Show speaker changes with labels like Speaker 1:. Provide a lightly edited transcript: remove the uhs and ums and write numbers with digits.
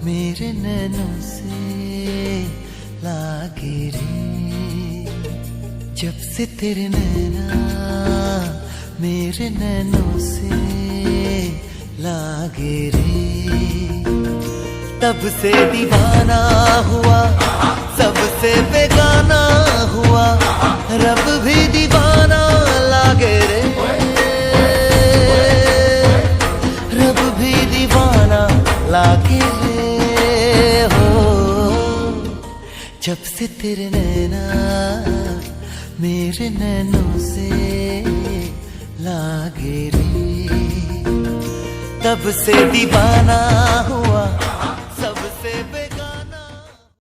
Speaker 1: मेरे नैनों से लागे रे। जब से तेरे नैना मेरे नैनों से लागे रे, तब से दीवाना हुआ, सबसे बेगाना हुआ, रब भी दीवाना लागे रे, रब भी दीवाना लागे रे हो। जब से तेरे नैना मेरे नैनों से लागे रे, तब से दीवाना हुआ,